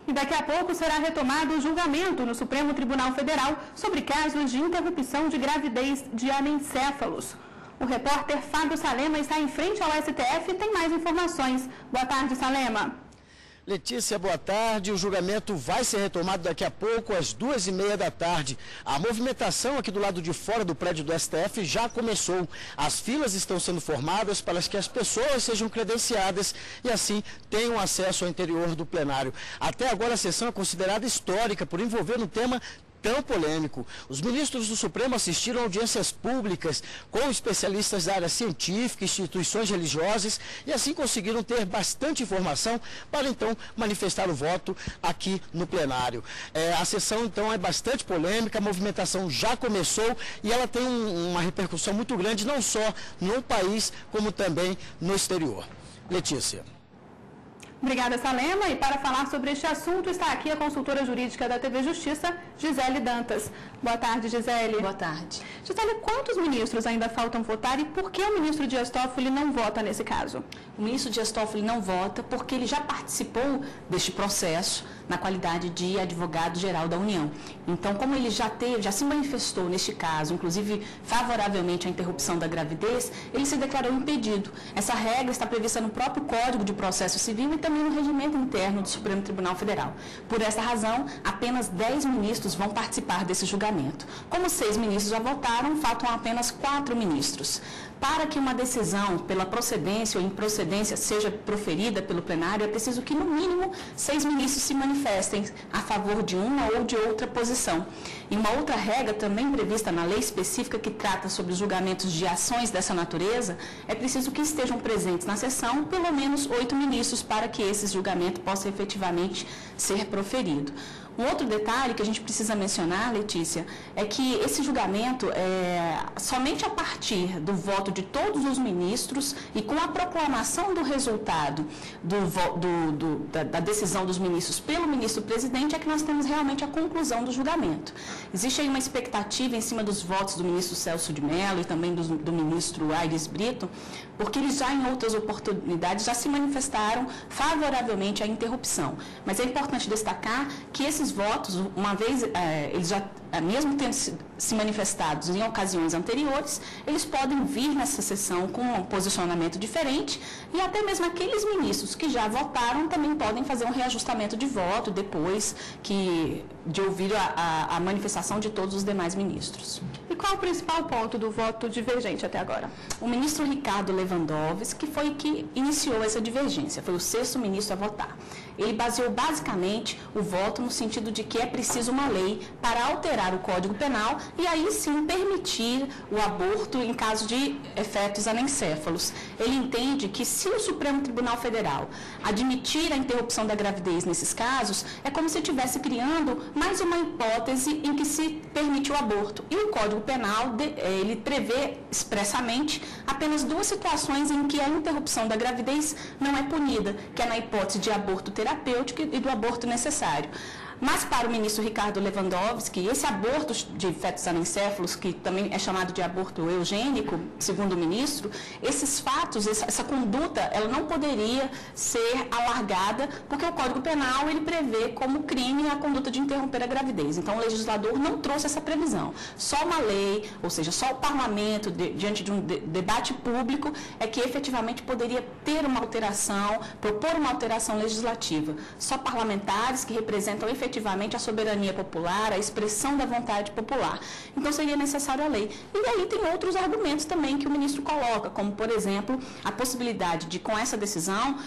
E daqui a pouco será retomado o julgamento no Supremo Tribunal Federal sobre casos de interrupção de gravidez de anencéfalos. O repórter Fábio Salema está em frente ao STF e tem mais informações. Boa tarde, Salema. Letícia, boa tarde. O julgamento vai ser retomado daqui a pouco, às 2h30 da tarde. A movimentação aqui do lado de fora do prédio do STF já começou. As filas estão sendo formadas para que as pessoas sejam credenciadas e assim tenham acesso ao interior do plenário. Até agora a sessão é considerada histórica por envolver um tema tão polêmico. Os ministros do Supremo assistiram a audiências públicas com especialistas da área científica, instituições religiosas e assim conseguiram ter bastante informação para então manifestar o voto aqui no plenário. A sessão então é bastante polêmica, a movimentação já começou e ela tem uma repercussão muito grande não só no país como também no exterior. Letícia. Obrigada, Salema. E para falar sobre este assunto está aqui a consultora jurídica da TV Justiça, Gisele Dantas. Boa tarde, Gisele. Boa tarde. Gisele, quantos ministros ainda faltam votar e por que o ministro Dias Toffoli não vota nesse caso? O ministro Dias Toffoli não vota porque ele já participou deste processo na qualidade de advogado-geral da União. Então, como ele já se manifestou neste caso, inclusive favoravelmente à interrupção da gravidez, ele se declarou impedido. Essa regra está prevista no próprio Código de Processo Civil e também no regimento interno do Supremo Tribunal Federal. Por essa razão, apenas 10 ministros vão participar desse julgamento. Como 6 ministros já votaram, faltam apenas 4 ministros. Para que uma decisão pela procedência ou improcedência seja proferida pelo plenário, é preciso que, no mínimo, 6 ministros se manifestem a favor de uma ou de outra posição. E uma outra regra também prevista na lei específica que trata sobre os julgamentos de ações dessa natureza, é preciso que estejam presentes na sessão pelo menos 8 ministros para que esse julgamento possa efetivamente ser proferido. Um outro detalhe que a gente precisa mencionar, Letícia, é que esse julgamento somente a partir do voto de todos os ministros e com a proclamação do resultado da decisão dos ministros pelo ministro-presidente é que nós temos realmente a conclusão do julgamento. Existe aí uma expectativa em cima dos votos do ministro Celso de Mello e também do ministro Aires Brito, porque eles já em outras oportunidades já se manifestaram favoravelmente à interrupção. Mas é importante destacar que esses votos, uma vez eles já, mesmo tendo se manifestados em ocasiões anteriores, eles podem vir nessa sessão com um posicionamento diferente e até mesmo aqueles ministros que já votaram também podem fazer um reajustamento de voto depois de ouvir a manifestação de todos os demais ministros. E qual o principal ponto do voto divergente até agora? O ministro Ricardo Lewandowski foi que iniciou essa divergência, foi o 6º ministro a votar. Ele baseou basicamente o voto no sentido de que é preciso uma lei para alterar o Código Penal e aí sim permitir o aborto em caso de efetos anencéfalos. Ele entende que se o Supremo Tribunal Federal admitir a interrupção da gravidez nesses casos, é como se estivesse criando mais uma hipótese em que se permite o aborto. E o Código Penal, ele prevê expressamente apenas 2 situações em que a interrupção da gravidez não é punida, que é na hipótese de aborto terapêutico e do aborto necessário. Mas para o ministro Ricardo Lewandowski, esse aborto de fetos anencéfalos, que também é chamado de aborto eugênico, segundo o ministro, esses fatos, essa conduta, ela não poderia ser alargada, porque o Código Penal ele prevê como crime a conduta de interromper a gravidez. Então o legislador não trouxe essa previsão. Só uma lei, ou seja, só o parlamento, diante de um debate público, é que efetivamente poderia ter uma alteração, propor uma alteração legislativa. Só parlamentares que representam efetivamente a soberania popular, a expressão da vontade popular. Então seria necessário a lei. E aí tem outros argumentos também que o ministro coloca, como por exemplo, a possibilidade de com essa decisão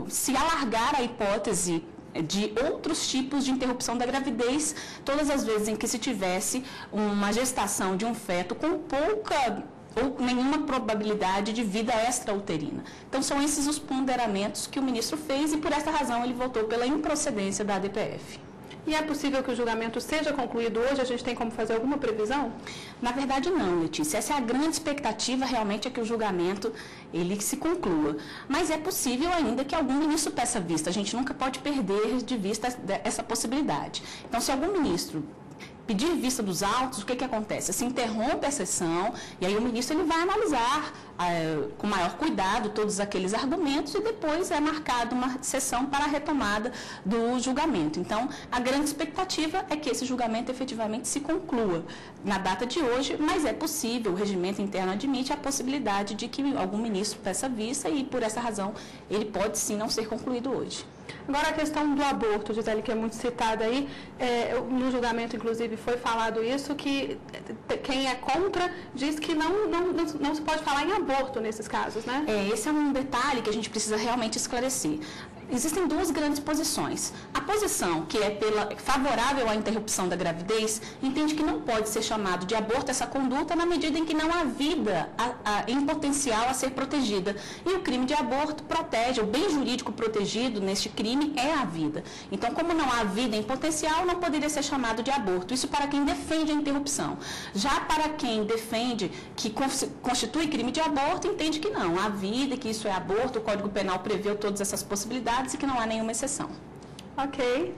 se alargar a hipótese de outros tipos de interrupção da gravidez, todas as vezes em que se tivesse uma gestação de um feto com pouca ou nenhuma probabilidade de vida extrauterina. Então, são esses os ponderamentos que o ministro fez e, por essa razão, ele votou pela improcedência da ADPF. E é possível que o julgamento seja concluído hoje? A gente tem como fazer alguma previsão? Na verdade, não, Letícia. Essa é a grande expectativa, realmente, é que o julgamento ele se conclua. Mas é possível ainda que algum ministro peça vista. A gente nunca pode perder de vista essa possibilidade. Então, se algum ministro pedir vista dos autos, o que acontece? Se interrompe a sessão e aí o ministro ele vai analisar com maior cuidado todos aqueles argumentos e depois é marcada uma sessão para a retomada do julgamento. Então, a grande expectativa é que esse julgamento efetivamente se conclua na data de hoje, mas é possível, o regimento interno admite a possibilidade de que algum ministro peça vista e, por essa razão, ele pode sim não ser concluído hoje. Agora, a questão do aborto, Gisele, que é muito citada aí, no julgamento, inclusive, foi falado isso, que quem é contra diz que não se pode falar em aborto nesses casos, né? Esse é um detalhe que a gente precisa realmente esclarecer. Existem duas grandes posições. A posição que é favorável à interrupção da gravidez entende que não pode ser chamado de aborto essa conduta na medida em que não há vida em potencial a ser protegida. E o crime de aborto protege, o bem jurídico protegido neste crime é a vida. Então, como não há vida em potencial, não poderia ser chamado de aborto. Isso para quem defende a interrupção. Já para quem defende que constitui crime de aborto, entende que não. Há vida, que isso é aborto, o Código Penal prevê todas essas possibilidades e que não há nenhuma exceção. Ok.